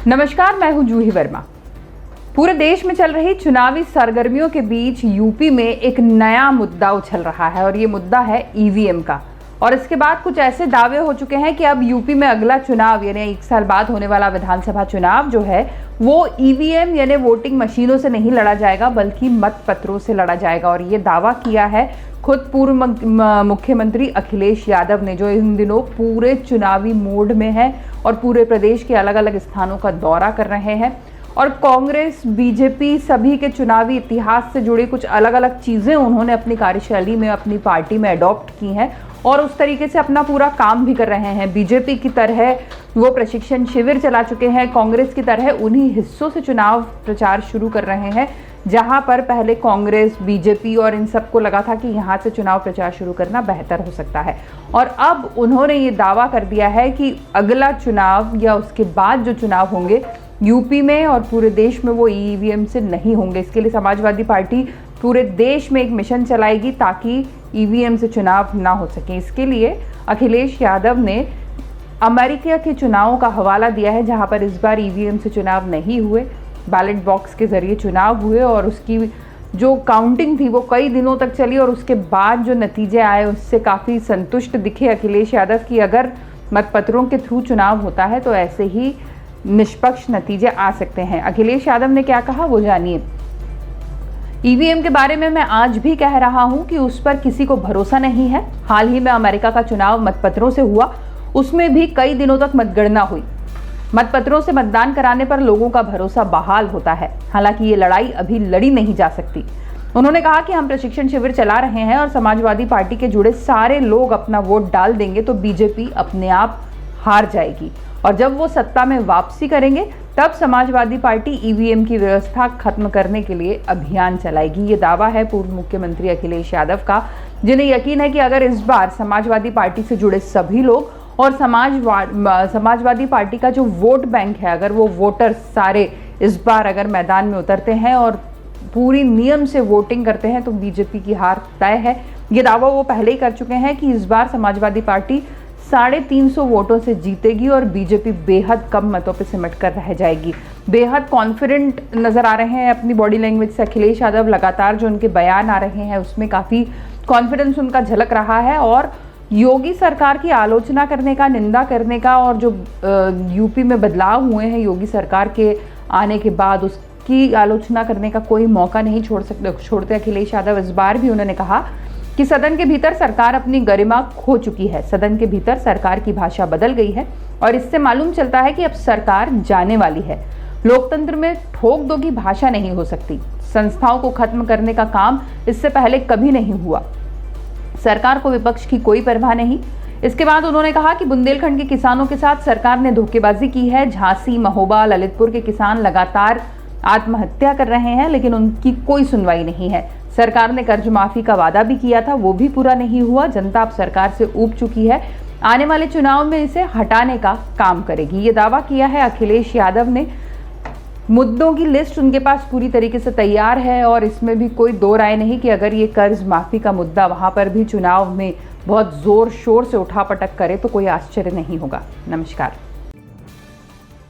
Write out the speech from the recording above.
नमस्कार, मैं हूं जूही वर्मा। पूरे देश में चल रही चुनावी सरगर्मियों के बीच यूपी में एक नया मुद्दा उछल रहा है और ये मुद्दा है ईवीएम का। और इसके बाद कुछ ऐसे दावे हो चुके हैं कि अब यूपी में अगला चुनाव यानी 1 साल बाद होने वाला विधानसभा चुनाव जो है वो ईवीएम यानी वोटिंग मशीनों से नहीं लड़ा जाएगा बल्कि मतपत्रों से लड़ा जाएगा। और ये दावा किया है खुद पूर्व मुख्यमंत्री अखिलेश यादव ने, जो इन दिनों पूरे चुनावी मोड में है और पूरे प्रदेश के अलग अलग स्थानों का दौरा कर रहे हैं। और कांग्रेस, बीजेपी सभी के चुनावी इतिहास से जुड़ी कुछ अलग अलग चीज़ें उन्होंने अपनी कार्यशैली में, अपनी पार्टी में अडॉप्ट की हैं और उस तरीके से अपना पूरा काम भी कर रहे हैं। बीजेपी की तरह वो प्रशिक्षण शिविर चला चुके हैं, कांग्रेस की तरह उन्हीं हिस्सों से चुनाव प्रचार शुरू कर रहे हैं जहां पर पहले कांग्रेस, बीजेपी और इन सबको लगा था कि यहां से चुनाव प्रचार शुरू करना बेहतर हो सकता है। और अब उन्होंने ये दावा कर दिया है कि अगला चुनाव या उसके बाद जो चुनाव होंगे यूपी में और पूरे देश में वो ईवीएम से नहीं होंगे। इसके लिए समाजवादी पार्टी पूरे देश में एक मिशन चलाएगी ताकि ईवीएम से चुनाव ना हो सके। इसके लिए अखिलेश यादव ने अमेरिका के चुनावों का हवाला दिया है जहां पर इस बार ईवीएम से चुनाव नहीं हुए, बैलेट बॉक्स के जरिए चुनाव हुए और उसकी जो काउंटिंग थी वो कई दिनों तक चली और उसके बाद जो नतीजे आए उससे काफ़ी संतुष्ट दिखे अखिलेश यादव कि अगर मतपत्रों के थ्रू चुनाव होता है तो ऐसे ही निष्पक्ष नतीजे आ सकते हैं। अखिलेश यादव ने क्या कहा वो जानिए। ईवीएम के बारे में मैं आज भी कह रहा हूं कि उस पर किसी को भरोसा नहीं है। हाल ही में अमेरिका का चुनाव मतपत्रों से हुआ, उसमें भी कई दिनों तक मतगणना हुई। मतपत्रों से मतदान कराने पर लोगों का भरोसा बहाल होता है। हालांकि ये लड़ाई अभी लड़ी नहीं जा सकती। उन्होंने कहा कि हम प्रशिक्षण शिविर चला रहे हैं और समाजवादी पार्टी के जुड़े सारे लोग अपना वोट डाल देंगे तो बीजेपी अपने आप हार जाएगी और जब वो सत्ता में वापसी करेंगे तब समाजवादी पार्टी ईवीएम की व्यवस्था खत्म करने के लिए अभियान चलाएगी। ये दावा है पूर्व मुख्यमंत्री अखिलेश यादव का, जिन्हें यकीन है कि अगर इस बार समाजवादी पार्टी से जुड़े सभी लोग और समाजवादी पार्टी का जो वोट बैंक है, अगर वो वोटर सारे इस बार अगर मैदान में उतरते हैं और पूरी नियम से वोटिंग करते हैं तो बीजेपी की हार तय है। ये दावा वो पहले ही कर चुके हैं कि इस बार समाजवादी पार्टी 350 वोटों से जीतेगी और बीजेपी बेहद कम मतों पर सिमट कर रह जाएगी। बेहद कॉन्फिडेंट नजर आ रहे हैं अपनी बॉडी लैंग्वेज से अखिलेश यादव। लगातार जो उनके बयान आ रहे हैं उसमें काफ़ी कॉन्फिडेंस उनका झलक रहा है और योगी सरकार की आलोचना करने का, निंदा करने का और जो यूपी में बदलाव हुए हैं योगी सरकार के आने के बाद उसकी आलोचना करने का कोई मौका नहीं छोड़ते अखिलेश यादव। इस बार भी उन्होंने कहा कि सदन के भीतर सरकार अपनी गरिमा खो चुकी है, सदन के भीतर सरकार की भाषा बदल गई है और इससे मालूम चलता है कि अब सरकार जाने वाली है। लोकतंत्र में ठोक दो की भाषा नहीं हो सकती। संस्थाओं को खत्म करने का काम इससे पहले कभी नहीं हुआ। सरकार को विपक्ष की कोई परवाह नहीं। इसके बाद उन्होंने कहा कि बुंदेलखंड के किसानों के साथ सरकार ने धोखेबाजी की है। झांसी, महोबा, ललितपुर के किसान लगातार आत्महत्या कर रहे हैं लेकिन उनकी कोई सुनवाई नहीं है। सरकार ने कर्ज माफी का वादा भी किया था, वो भी पूरा नहीं हुआ। जनता अब सरकार से ऊब चुकी है, आने वाले चुनाव में इसे हटाने का काम करेगी। ये दावा किया है अखिलेश यादव ने। मुद्दों की लिस्ट उनके पास पूरी तरीके से तैयार है और इसमें भी कोई दो राय नहीं कि अगर ये कर्ज माफी का मुद्दा वहां पर भी चुनाव में बहुत जोर शोर से उठापटक करे तो कोई आश्चर्य नहीं होगा। नमस्कार।